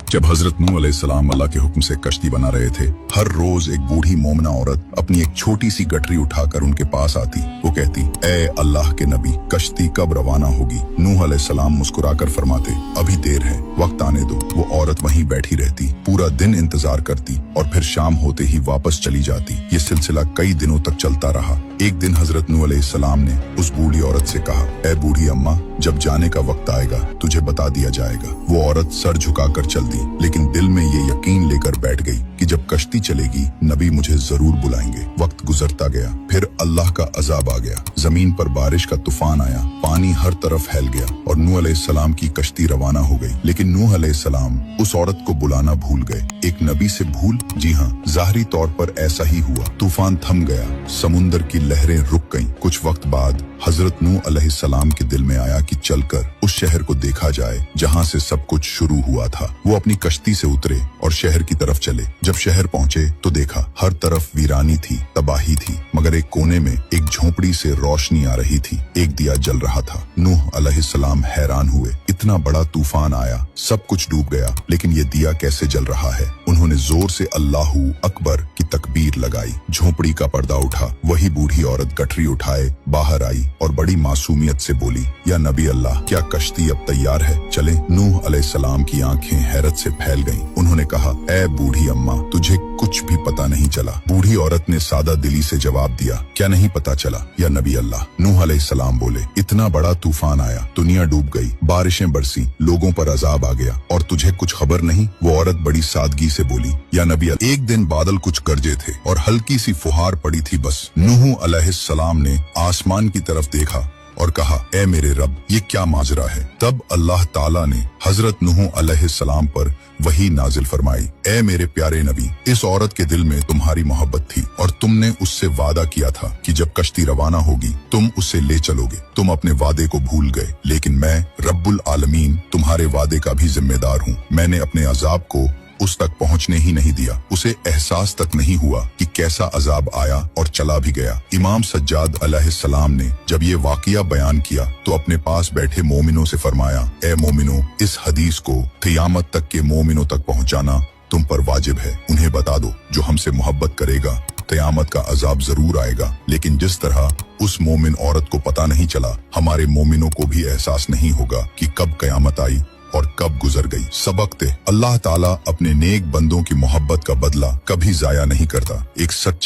जब हजरत नूह अलैहिस्सलाम अल्लाह के हुक्म से कश्ती बना रहे थे, हर रोज एक बूढ़ी मोमना औरत अपनी एक छोटी सी गठरी उठाकर उनके पास आती। वो कहती, ए अल्लाह के नबी, कश्ती कब रवाना होगी? नूह अलैहिस्सलाम मुस्कुराकर फरमाते, अभी देर है, वक्त आने दो। वो औरत वहीं बैठी रहती, पूरा दिन इंतजार करती और फिर शाम होते ही वापस चली जाती। ये सिलसिला कई दिनों तक चलता रहा। एक दिन हजरत नूह अलैहिस्सलाम ने उस बूढ़ी औरत से कहा, ए बूढ़ी अम्मा, जब जाने का वक्त आएगा तुझे बता दिया जाएगा। वो औरत सर झुकाकर चल दी, लेकिन दिल में ये यकीन लेकर बैठ गई कि जब कश्ती चलेगी नबी मुझे जरूर बुलाएंगे। वक्त गुजरता गया, फिर अल्लाह का अजाब आ गया। जमीन पर बारिश का तूफान आया, पानी हर तरफ फैल गया और नूह अलैहिस्सलाम की कश्ती रवाना हो गई। लेकिन नूह अलैहिस्सलाम उस औरत को बुलाना भूल गए। एक नबी से भूल? जी हाँ, ज़ाहिरी तौर पर ऐसा ही हुआ। तूफान थम गया, समुंदर की लहरें रुक गईं। कुछ वक्त बाद हजरत नूह अलैहिस्सलाम के दिल में आया कि चलकर उस शहर को देखा जाए जहाँ से सब कुछ शुरू हुआ था। वो अपनी कश्ती से उतरे और शहर की तरफ चले। जब शहर पहुँचे तो देखा हर तरफ वीरानी थी, तबाही थी, मगर एक कोने में एक झोपड़ी से रोशनी आ रही थी। एक दिया जल रहा था। नूह अलैहिस्सलाम हैरान हुए, इतना बड़ा तूफान आया, सब कुछ डूब गया, लेकिन ये दिया कैसे जल रहा है? उन्होंने जोर से अल्लाहू अकबर की तकबीर लगाई। झोपड़ी का पर्दा उठा। वही बूढ़ी औरत गठरी उठाए बाहर आई और बड़ी मासूमियत से बोली, या नबी अल्लाह, क्या कश्ती अब तैयार है? चले। नूह अलैहिस्सलाम की आंखें हैरत से फैल गईं। उन्होंने कहा, ए बूढ़ी अम्मा, तुझे कुछ भी पता नहीं चला। बूढ़ी औरत ने सादा दिली से जवाब दिया, क्या नहीं पता चला या नबी अल्लाह? नूह अलैहिस्सलाम बोले, इतना बड़ा तूफान आया, दुनिया डूब गई, बारिशें बरसी, लोगों पर अजाब आ गया और तुझे कुछ खबर नहीं? वो औरत बड़ी सादगी से बोली, या नबी अल्लाह, एक दिन बादल कुछ गरजे थे और हल्की सी फुहार पड़ी थी बस। नूह अलैहिस्सलाम ने आसमान की तरफ देखा और कहा, ए मेरे रब, ये क्या माजरा है? तब अल्लाह ताला ने हजरत नूह अलैहिस्सलाम पर वही नाजिल फरमाई, ए मेरे प्यारे नबी, इस औरत के दिल में तुम्हारी मोहब्बत थी और तुमने उससे वादा किया था कि जब कश्ती रवाना होगी तुम उसे ले चलोगे। तुम अपने वादे को भूल गए, लेकिन मैं रब्बुल आलमीन तुम्हारे वादे का भी जिम्मेदार हूँ। मैंने अपने अजाब को उस तक पहुंचने ही नहीं दिया। उसे एहसास तक नहीं हुआ कि कैसा अजाब आया और चला भी गया। इमाम सज्जाद अलैहिस्सलाम ने जब ये वाकया बयान किया तो अपने पास बैठे मोमिनों से फरमाया, ए मोमिनों, इस हदीस को क़यामत तक के मोमिनों तक पहुंचाना तुम पर वाजिब है। उन्हें बता दो, जो हमसे मोहब्बत करेगा क़यामत का अजाब जरूर आएगा, लेकिन जिस तरह उस मोमिन औरत को पता नहीं चला, हमारे मोमिनों को भी एहसास नहीं होगा कि कब क़यामत आई और कब गुजर गई। सबक थे, अल्लाह ताला अपने नेक बंदों की मोहब्बत का बदला कभी जाया नहीं करता। एक सच्चे